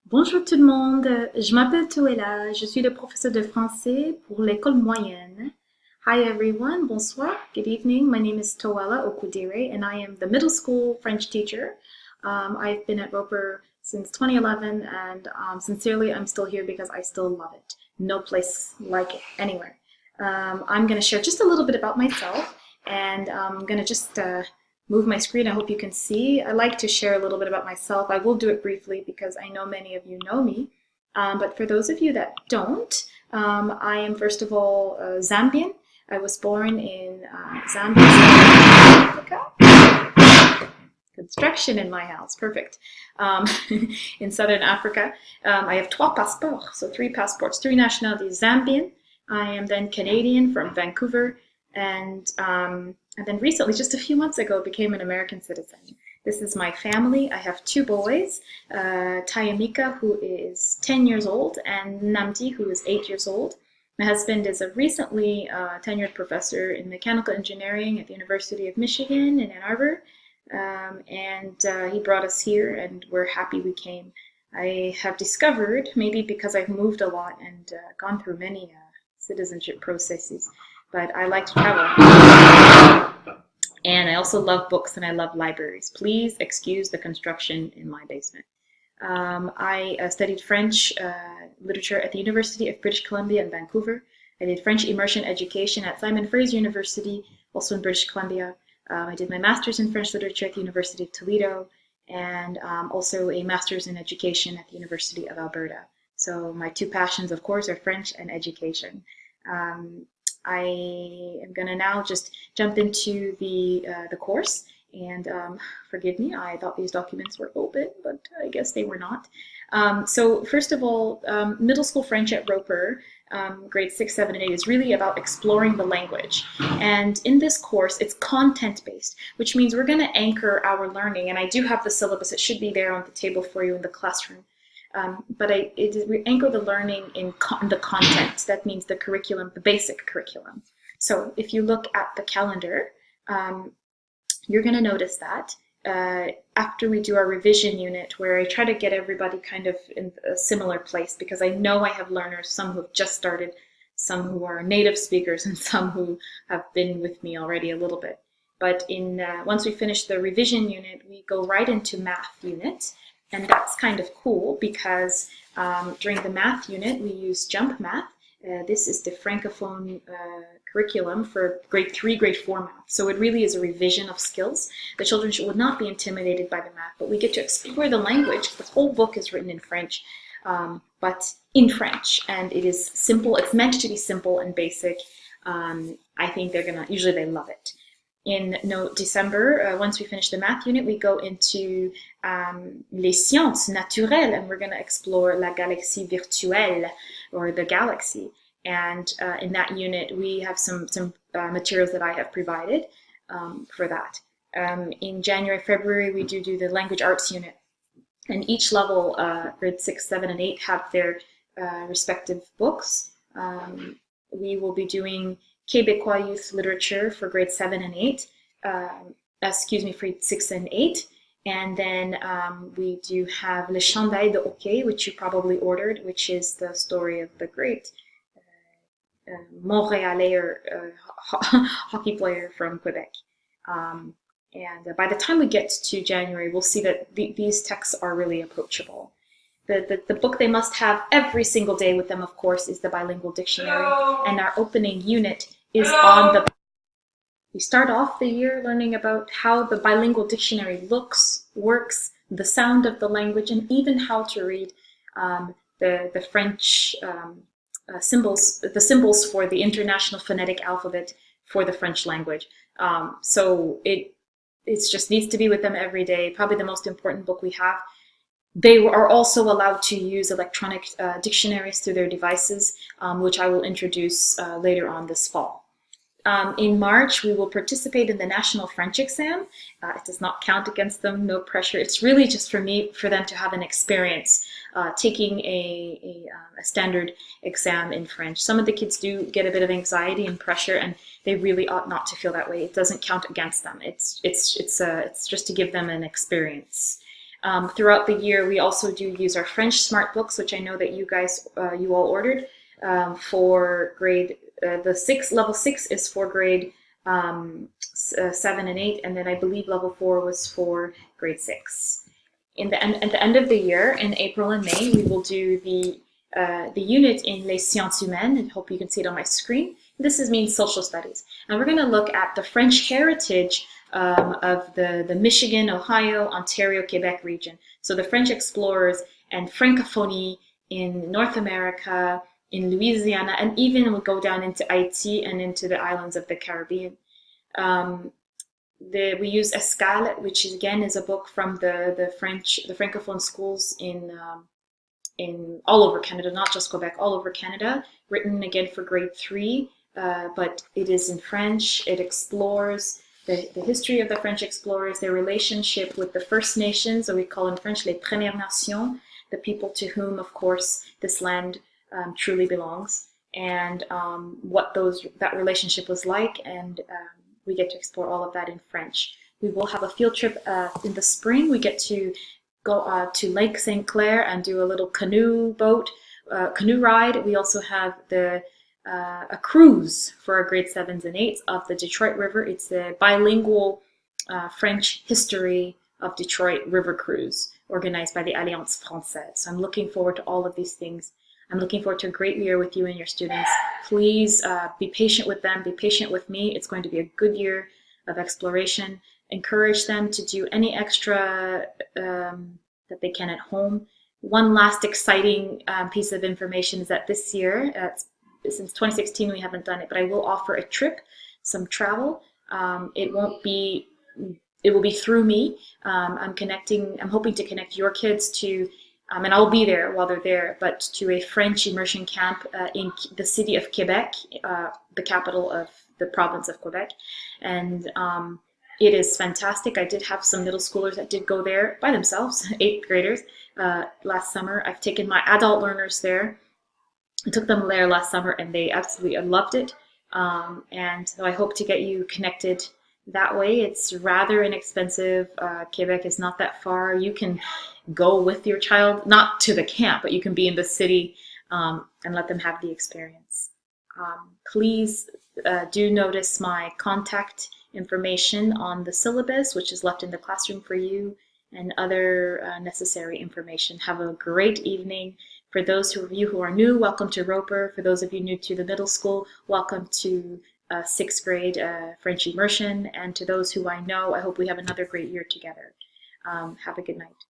Bonjour tout le monde, je m'appelle Tuela, je suis le professeur de français pour l'école moyenne. Hi everyone, bonsoir, good evening. My name is Toela Okudire and I am the middle school French teacher. I've been at Roper since 2011 and sincerely I'm still here because I still love it. No place like it anywhere. I'm going to share just a little bit about myself and I'm going to just move my screen. I hope you can see. I like to share a little bit about myself. I will do it briefly because I know many of you know me. But for those of you that don't, I am first of all Zambian. I was born in Zambia, Africa. Construction in my house, perfect. In Southern Africa. I have trois passports, so three passports, three nationalities. Zambian. I am then Canadian from Vancouver, and then recently, just a few months ago, became an American citizen. This is my family. I have two boys, Tayamika, who is 10 years old, and Namdi, who is 8 years old. My husband is a recently tenured professor in mechanical engineering at the University of Michigan in Ann Arbor, and he brought us here, and we're happy we came. I have discovered, maybe because I've moved a lot and gone through many citizenship processes, but I like to travel. And I also love books and I love libraries. Please excuse the construction in my basement. I studied French literature at the University of British Columbia in Vancouver. I did French immersion education at Simon Fraser University, also in British Columbia. I did my master's in French literature at the University of Toledo, and also a master's in education at the University of Alberta. So my two passions, of course, are French and education. I am going to now just jump into the course, and forgive me, I thought these documents were open, but I guess they were not. So first of all, middle school French at Roper, grades 6, 7, and 8 is really about exploring the language. And in this course, it's content-based, which means we're going to anchor our learning, and I do have the syllabus. It should be there on the table for you in the classroom. But we anchor the learning in the content. That means the curriculum, the basic curriculum. So if you look at the calendar, you're going to notice that after we do our revision unit, where I try to get everybody kind of in a similar place, because I know I have learners, some who have just started, some who are native speakers, and some who have been with me already a little bit. But once we finish the revision unit, we go right into math unit. And that's kind of cool because during the math unit, we use Jump Math. This is the Francophone curriculum for grade 3, grade 4 math. So it really is a revision of skills. The children would not be intimidated by the math, but we get to explore the language. The whole book is written in French, but in French. And it is simple. It's meant to be simple and basic. I think usually they love it. In December, once we finish the math unit, we go into les sciences naturelles, and we're going to explore la galaxie virtuelle, or the galaxy. And in that unit, we have some materials that I have provided for that. In January, February, we do the language arts unit. And each level, grade 6, 7, and 8, have their respective books. We will be doing Québécois Youth Literature for grade 7 and 8, for grade 6 and 8. And then we do have Le Chandail de Hockey, which you probably ordered, which is the story of the great Montréalais hockey player from Quebec. And by the time we get to January, we'll see that these texts are really approachable. The book they must have every single day with them, of course, is the Bilingual Dictionary. And our opening unit is on the... We start off the year learning about how the Bilingual Dictionary looks, works, the sound of the language, and even how to read the French symbols, the symbols for the International Phonetic Alphabet for the French language. So it just needs to be with them every day. Probably the most important book we have. They are also allowed to use electronic dictionaries through their devices, which I will introduce later on this fall. In March, we will participate in the National French exam. It does not count against them, no pressure. It's really just for them to have an experience taking a standard exam in French. Some of the kids do get a bit of anxiety and pressure, and they really ought not to feel that way. It doesn't count against them. It's just to give them an experience. Throughout the year, we also do use our French Smart Books, which I know that you guys, you all ordered for grade, level 6 is for grade 7 and 8, and then I believe level 4 was for grade 6. At the end of the year, in April and May, we will do the unit in Les Sciences Humaines, and hope you can see it on my screen. This means social studies. And we're going to look at the French heritage of the Michigan, Ohio, Ontario, Quebec region. So the French explorers and Francophonie in North America, in Louisiana, and even we'll go down into Haiti and into the islands of the Caribbean. We use Escale, which is a book from the Francophone schools in all over Canada, not just Quebec, all over Canada, written again for grade 3, but it is in French. It explores the history of the French explorers, their relationship with the First Nations, or we call in French les Premières Nations, the people to whom, of course, this land truly belongs, and what that relationship was like, and we get to explore all of that in French. We will have a field trip in the spring. We get to go to Lake St. Clair and do a little canoe ride. We also have a cruise for our grade 7s and 8s of the Detroit River. It's a bilingual French history of Detroit River cruise organized by the Alliance Française. So I'm looking forward to all of these things. I'm looking forward to a great year with you and your students. Please be patient with them, be patient with me. It's going to be a good year of exploration. Encourage them to do any extra that they can at home. One last exciting piece of information is that this year, since 2016 we haven't done it, but I will offer a trip, some travel. It will be through me. I'm hoping to connect your kids to, and I'll be there while they're there, but to a French immersion camp in the city of Quebec, the capital of the province of Quebec. And it is fantastic. I did have some middle schoolers that did go there by themselves, 8th graders, last summer. I've taken my adult learners there. I took them there last summer and they absolutely loved it. And so I hope to get you connected that way. It's rather inexpensive. Quebec is not that far. You can go with your child, not to the camp, but you can be in the city and let them have the experience. Please do notice my contact information on the syllabus, which is left in the classroom for you, and other necessary information. Have a great evening. For those of you who are new, welcome to Roper. For those of you new to the middle school, welcome to 6th grade French immersion. And to those who I know, I hope we have another great year together. Have a good night.